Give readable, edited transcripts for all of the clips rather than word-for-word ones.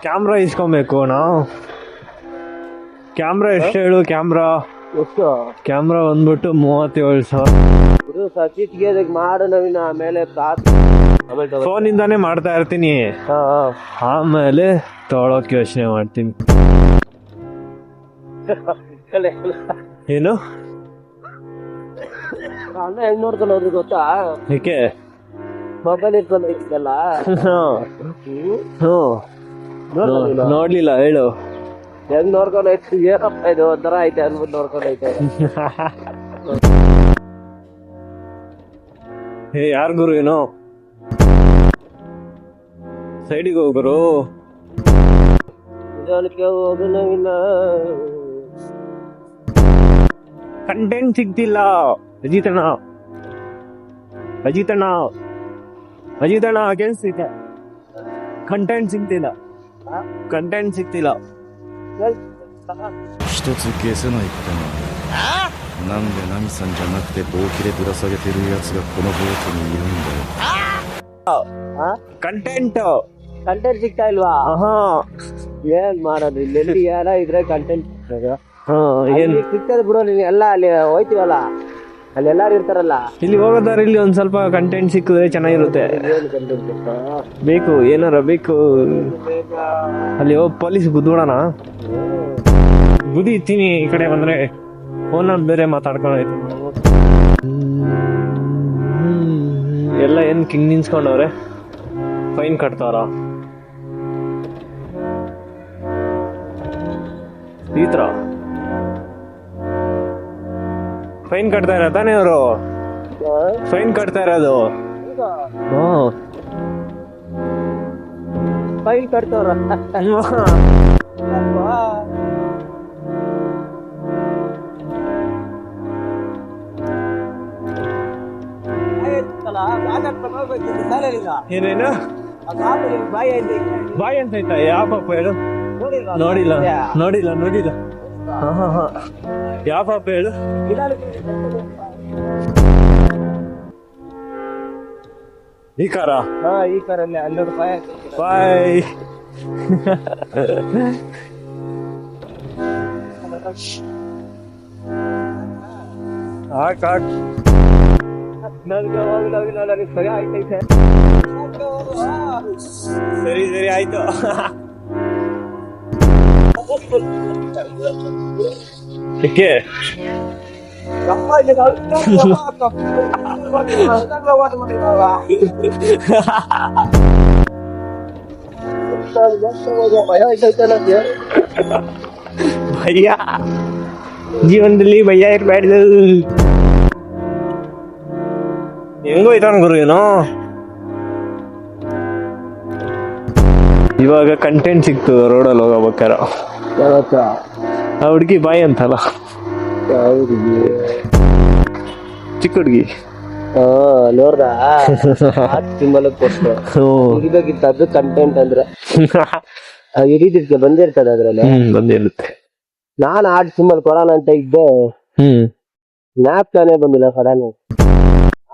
Camera ಇಸ್ಕೊಬೇಕು ನಾವು. Camera ಎಷ್ಟು ಹೇಳು? ಎಷ್ಟು ಕ್ಯಾಮ್ರಾ ಬಂದ್ಬಿಟ್ಟು 37,000. ಸಚಿತ್ಗೆ ಅದಕ್ಕೆ ಮಾಡು ನವೀನ. ಆಮೇಲೆ ಫೋನಿಂದಾನೇ ಮಾಡ್ತಾ ಇರ್ತೀನಿ, ಆಮೇಲೆ ತೊಗೊಳಕ್ ಯೋಚನೆ ಮಾಡ್ತೀನಿ. ಏನು ಅಣ್ಣ ಹೆಂಗ್ ನೋಡ್ಕೊಂಡು ಹೋದ್ರು ಗೊತ್ತಾ? ಏಕೆ? ಮೊಬೈಲ್ ಇಟ್ಕೊಂಡು ಹೋಗಿದ್ದಲ್ಲ. ನೋಡ್ಲಿಲ್ಲ, ಹೇಳು. ಹೆಂಗ್ ನೋಡ್ಕೊಂಡು ಹೋಯ್ತು? ಏನಪ್ಪ ಇದು ಒಂಥರ ಐತೆ ಅನ್ಬಿಟ್ಟು ನೋಡ್ಕೊಂಡು ಹೋಯ್ತು. ಯಾರ್ ಗುರು? ಏನೋ ಸೈಡಿಗೆ ಹೋಗ್ರು. ಹೋಗು ನವೀನ. ಕಂಟೆಂಟ್ ಸಿಗ್ತಿಲ್ಲ. ಅಜಿತಣ್ಣ ಕೇಳಿಸ್ತಿದೆ. ಕಂಟೆಂಟ್ ಸಿಗ್ತಿಲ್ಲ. 一つ消せないってのはなんでナミさんじゃなくて棒切れぶら下げてるやつがこのボートにいるんだよ。ಕಂಟೆಂಟ್ ಸಿಗ್ತಾ ಇಲ್ವಾ? ಏನ್ ಮಾಡೋದು? ಇಲ್ಲಿ ಯಾರ ಇದ್ರೆ ಕಂಟೆಂಟ್ ಸಿಗ್ತದೆ ಬಿಡು. ನೀನ್ ಎಲ್ಲ ಅಲ್ಲಿ ಹೋಯ್ತೀವಲ್ಲ, ಅಲ್ಲಿ ಎಲ್ಲಾರು ಇರ್ತಾರಲ್ಲ. ಇಲ್ಲಿ ಹೋಗೋದಾರ ಇಲ್ಲಿ ಒಂದ್ ಸ್ವಲ್ಪ ಕಂಟೆಂಟ್ ಸಿಕ್ಕಿದ್ರೆ ಚೆನ್ನಾಗಿರುತ್ತೆ. ಬೇಕು, ಏನಾರ ಬೇಕು. ಅಲ್ಲಿ ಹೋಗಿ ಪೊಲೀಸ್ ಗುದ್ಬಿಡೋಣ. ಗುದಿತೀನಿ ಈ ಕಡೆ ಬಂದ್ರೆ ಫೋನಲ್ಲಿ ಬೇರೆ ಮಾತಾಡ್ಕೊಂಡಾಯ್ತು. ಎಲ್ಲ ಏನ್ ಕಿಂಗ್ ನಿನ್ಸ್ಕೊಂಡವ್ರೆ? ಫೈನ್ ಕಟ್ತಾರ ಈ ತರ? ಫೈನ್ ಕಟ್ತಾ ಇರ ತಾನೇ ಅವರು? ಫೈನ್ ಕಟ್ತಾ ಇರೋದು? ಫೈನ್ ಕಟ್ತವ್ರ? ಏನೇನು ಬಾಯಿ ಅಂತ ಆಯ್ತಾ? ಯಾವ ಪಾಪ ಹೇಳು? ನೋಡಿಲ್ಲ. ಯಾವ ಪಾಪ ಹೇಳು? ಈ ಕಾರ? ಈ ಕಾರಲ್ಲಿ 100 ರೂಪಾಯಿ. ಬಾಯ್. ಹಾಕ್ ಸರಿ ಆಯ್ತೈತೆ. ಸರಿ ಆಯ್ತು. ಏಕೆ? ಭಯ್ಯ ಜೀವನದಲ್ಲಿ ಭಯ್ಯ ಇರ್ಬಾರ್ದು. ಹೆಂಗೋಯ್ತಾನ ಗುರು ಏನೋ? ಇವಾಗ ಕಂಟೆಂಟ್ ಸಿಕ್ತು ರೋಡಲ್ಲಿ ಹೋಗಬೇಕಾರ. ಆ ಹುಡ್ಗಿ ಬಾಯಿ ಅಂತಲ್ಲ, ಚಿಕ್ಕ ಹುಡ್ಗಿ. ನೋಡ್ದ ಸಿಂಬಲ್ ಕೊಟ್ಟು ಅದು ಕಂಟೆಂಟ್ ಅಂದ್ರೆ ಹಿಡಿದಿರ್ತೆ ಬಂದಿರ್ತದೆ ಅದ್ರಲ್ಲಿ. ಬಂದಿರುತ್ತೆ. ನಾನು ಆರ್ಟ್ ಸಿಂಬಲ್ ಕೊಡೋಣ ಅಂತ ಇದ್ದೆ, ಸ್ನ್ಯಾಪ್ ತಾನೇ ಬಂದಿಲ್ಲ ಸಡನ್.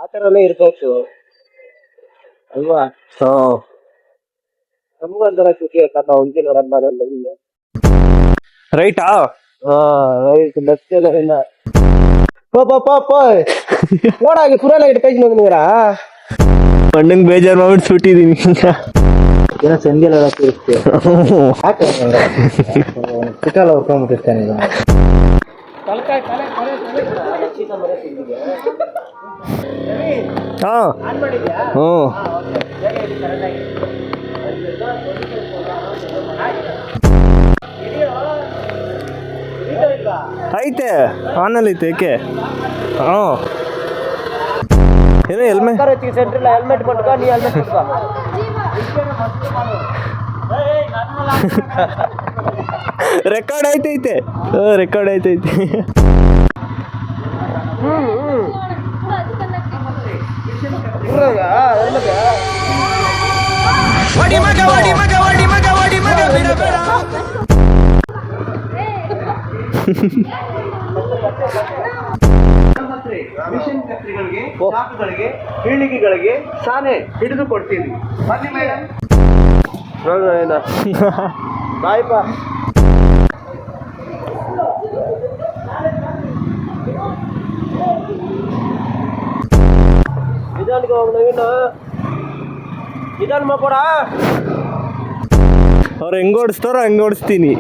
ಆ ತರನೇ ಇರ್ಬೇಕು ಅಲ್ವಾ? ನಮ್ಗೊಂಥರ ಖುಷಿ ಆಯ್ತಾ ಒಂದಿನ ರೈಟಾ? ರೈಟ್. ನೋಡಾಗಿ ಪುರಾಣ ಇಟ್ಟು ಕೈ ನೋಡಿದ್ರ ಅಣ್ಣಂಗ್ ಬೇಜಾರು ಮಾಡ್ಬಿಟ್ಟು ಸುಟ್ಟಿದೀನಿ. ಏನೋ ಸಂಜೆಲ್ಲ ಚಿಕ್ಕಲ್ಲ ಹೊರ್ಕೊಂಡ್ಬಿಟ್ಟಿರ್ತಾನೆ. ಐತೆ ಆನಲ್ಲಿ ಐತೆ. ಏಕೆ? ಏನೋ ಹೆಲ್ಮೆಟ್ ಹೆಲ್ಮೆಟ್ ಕೊಟ್ಕೊ. ನೀ ಹೆಲ್ಮೆಟ್ ಕೊಟ್ಕೊ. ರೆಕಾರ್ಡ್ ಐತೈತೆ. ರೆಕಾರ್ಡ್ ಐತೈತೆ. ಮಿಷನ್ ಕತ್ರಿಗಳಿಗೆ, ಚಾಕುಗಳಿಗೆ, ಪೀಳಿಗೆಗಳಿಗೆ ಸಾನೆ ಹಿಡಿದು ಕೊಡ್ತೀವಿ. ಬನ್ನಿ ಮೇಡಮ್. ನೋಡ ಬಾಯ್ಪ. ನಿಧಾನಕ್ಕೆ ಹೋಗಿ ನವೀನ, ನಿಧಾನ ಮಾಡ್ಕೊಡ. ಅವ್ರು ಹೆಂಗ್ ಓಡಿಸ್ತಾರೋ ಹಂಗೆ ಓಡಿಸ್ತೀನಿ.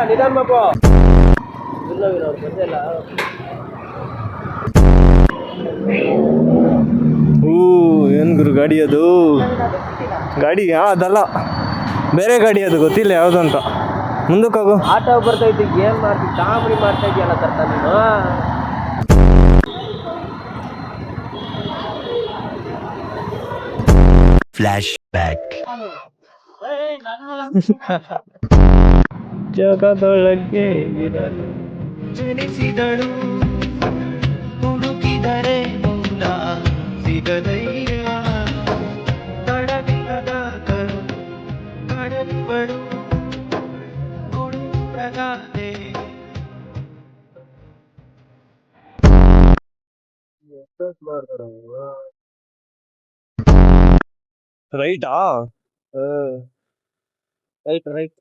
ನಿಧಾನ ಮಾಡ್ಕೋ. ಇಲ್ಲ ಅವ್ರು ಗೊತ್ತಿಲ್ಲ. ಏನು ಗುರು ಗಾಡಿ ಅದು? ಗಾಡಿ ಅದಲ್ಲ, ಬೇರೆ ಗಾಡಿ ಅದು, ಗೊತ್ತಿಲ್ಲ ಯಾವುದು ಅಂತ. ಮುಂದಕ್ಕೆ ಹೋಗು. ಆಟೋ ಬರ್ತೈತಿ, ಏನ್ ಮಾಡ್ತಿ? ಕಾಮಿಡಿ ಮಾಡ್ತಾ ಇದೆಯಲ್ಲ ಕರ್ತ ನೀನು. Flash back. ಜಗದೊಳಗೆ ಜನಿಸಿದಳು ಹುಡುಕಿದರೆ ಮೂಲ ಸಿಗದಯ್ಯ ತಡವಿಲ್ಲದ ಕಡಲಿಬಳು ಕೊಡುಗಾದೆ. ರೈಟಾ? Right right.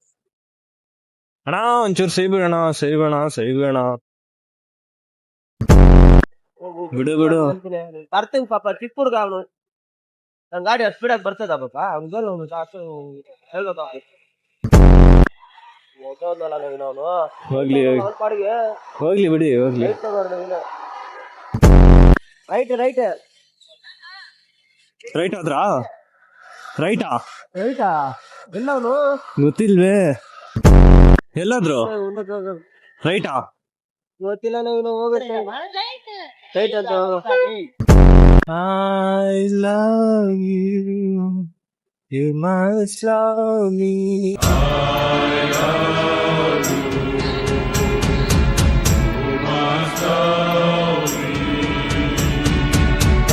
ಅಣ್ಣ ಒಂಚೂರು ಸೈಬಿಡೋಣ, ಸೈಬೇಣ. ಬಿಡು ಬರ್ತೀನಿ ಪಾಪ, ಚಿಕ್ಕ ಹುಡುಗ ಅವನು. ನನ್ ಗಾಡಿ ಅಷ್ಟು ಸ್ಪೀಡಾಗಿ ಬರ್ತದ ಪಾಪ. ಅವ್ನಿಗೆ ಕಾಸು ಹೇಳ್ದ ಅವನು. ಹೋಗ್ಲಿ ಹೋಗ್ಲಿ ಬಿಡಿ, ಹೋಗ್ಲಿ. ರೈಟ್ ರೈಟ್ ರೈಟ್ ಆದ್ರಾ? ರೈಟಾ? ರೈಟಾ? ಎಲ್ಲ ಅವನು ಗೊತ್ತಿಲ್ವೇ? ಎಲ್ಲಾದ್ರು ರೈಟಾ? ಗೊತ್ತಿಲ್ಲ. ನಾವು ಹೋಗುತ್ತೆ ರೈಟ್ ಅಂತ. I love you, you must love me.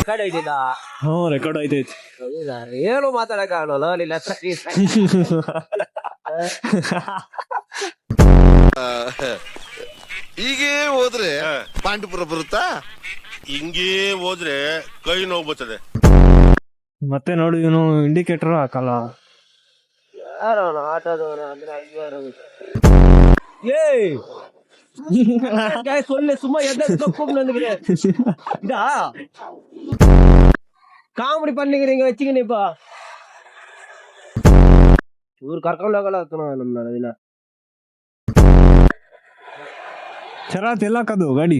ಕಡೆ ಇದ್ದಿಲ್ಲ. ರೆಕಾರ್ಡ್ ಆಯ್ತೈತಿ. ಏನು ಮಾತಾಡಕ ಆಗಲ್ಲ ನಿಲ್ಲ. ಹೀಗೆ ಹೋದ್ರೆ ಪಾಂಡವಪುರ ಬರುತ್ತಾ? ಹಿಂಗೇ ಹೋದ್ರೆ ಕೈ ನೋವು ಬರ್ತದೆ. ಮತ್ತೆ ನೋಡು, ಇವನು ಇಂಡಿಕೇಟರ್ ಹಾಕಲ್ಲ. ಯಾರೋ ಆಟೋದವನ ಅಂದ್ರೆ ಸೊಳ್ಳೆ ಸುಮ್ಮ ನನಗೆ ಇದಾ ಕಾಮಿಡಿ பண்ணிக்கிறீங்க ಹಿಂಗ வச்சுக்கினிப்பா. ಇವ್ರು ಕರ್ಕೊಂಡು ಹೋಗಲ್ಲ ನಮ್ಮ ದಿನ. ಚರಾತ್ ಎಲ್ಲ ಕದು ಗಾಡಿ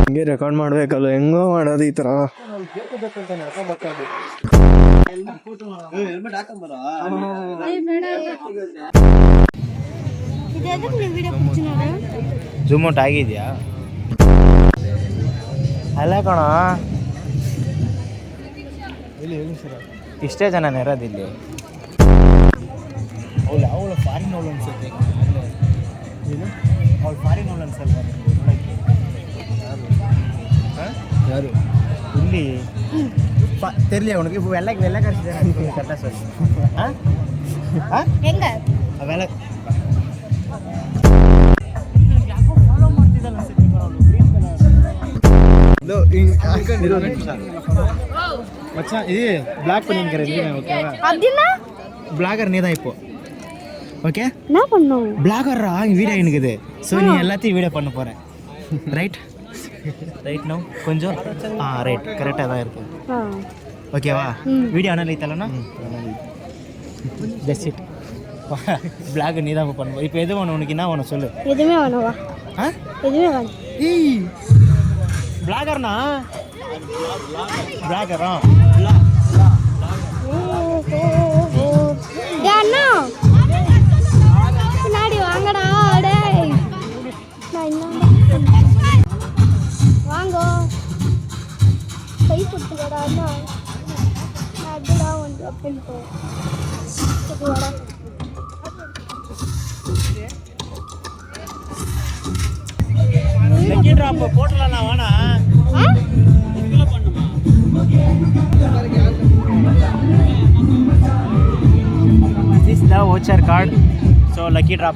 ಹಿಂಗೆ ರೆಕಾರ್ಡ್ ಮಾಡ್ಬೇಕಲ್ಲ, ಹೆಂಗೋ ಮಾಡೋದು ಈ ತರ. ಜೂಮ್ ಔಟ್ ಆಗಿದ್ಯಾ? ಅಲ್ಲ ಕಣ, ಇಷ್ಟೇ ಜನ ಇರೋದಿಲ್ಲಿ. ಅವಳು ಫಾರಿನ್ ಅವಳು ಅನ್ಸುತ್ತೆ. ಅವಳು ಫಾರಿನ್ ಅವಳು ಅನ್ಸಲ್ವ ಯಾರು ಇಲ್ಲಿ ತೆರಲಿ ಅವನಿಗೆ ಎಲ್ಲ ಕಳಿಸಿದೆ ಕಟ್ಟ ಸರ್. ಅವೆಲ್ಲ ಫಾಲೋ ಮಾಡ್ತಿದ್ದಲ್ಲ மச்சான் இது பிளாக் பண்ணிக்கிறேன் நீ ஓகேவா? அப்படினா பிளாகர் நீ தான் இப்போ. ஓகே என்ன பண்ணனும்? பிளாகர்ரா வீடியோ இருக்குது. சோ நீ எல்லாத்தையும் வீடியோ பண்ண போற. ரைட் ரைட் நோ கொஞ்சம் ரைட் கரெக்ட்டா தான் இருக்கு. ஓகேவா? வீடியோ அனலைத்தலனா தட்ஸ் இட். பிளாக் நீ தான் பண்ணு. இப்போ எது வேணும் உனக்கு? என்ன வேணும் சொல்லு. எதுமே வேணாவா? எதுமே வேணாம். ஏய் பிளாகர்னா பிளாகரா அண்ணா பின்னாடி வாங்கடா. டேய் வாங்கோ கை கொடுத்துக்கடா அண்ணா. அதுடா வந்து அப்பன் போ கொடுடா. லக்கி டிராப் போடலாம் நான் வானா. இதுல பண்ணுமா? This is the voucher card. So lucky drop.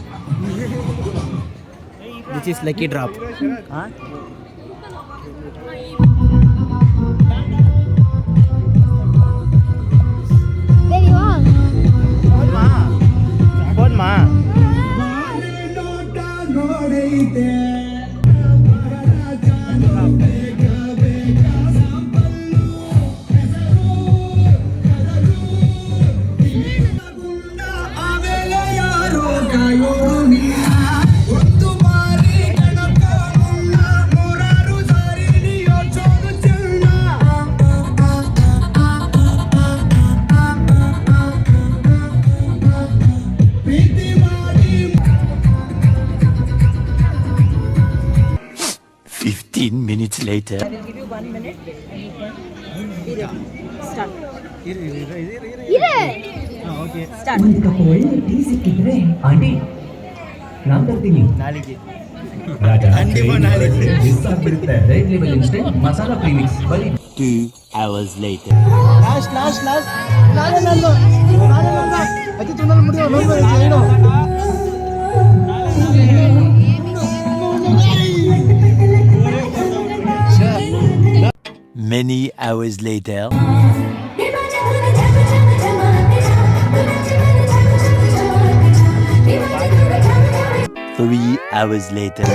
This is lucky drop. later. ಇದೆ ಓಕೆ ಒಂದು ಕಪ್ ಒಳ್ಳೆ ಟೀ ಸಿಕ್ಕಿದ್ರೆ ಆಂಟಿ ನಾನ್ ತರ್ತೀನಿ ನಾಲಿಗೆ ಮಿಸ್ ಆಗ್ಬಿಡುತ್ತೆ red label instant masala premix ಬರೀ 2 hours later. ಲಾಸ್ಟ್ ನಾನೇ ನಂದು ಅತಿ ಚಂದನ ಮುಡಿಯೋ ನೋಡ್ಬೋದು ಏನು Many hours later. 3 hours later.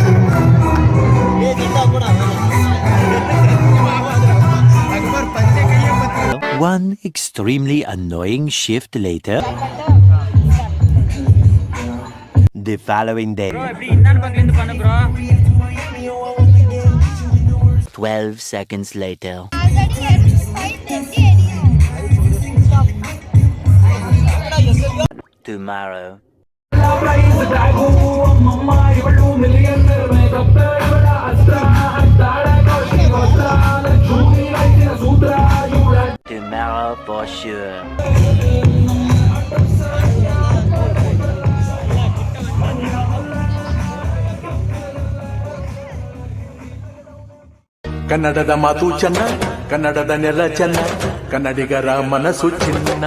1 extremely annoying shift later. The following day. 12 seconds later. Tomorrow. Tomorrow for sure. ಕನ್ನಡದ ಮಾತು ಚೆನ್ನ ಕನ್ನಡದ ನೆಲ ಚೆನ್ನ ಕನ್ನಡಿಗರ ಮನಸ್ಸು ಚಿನ್ನ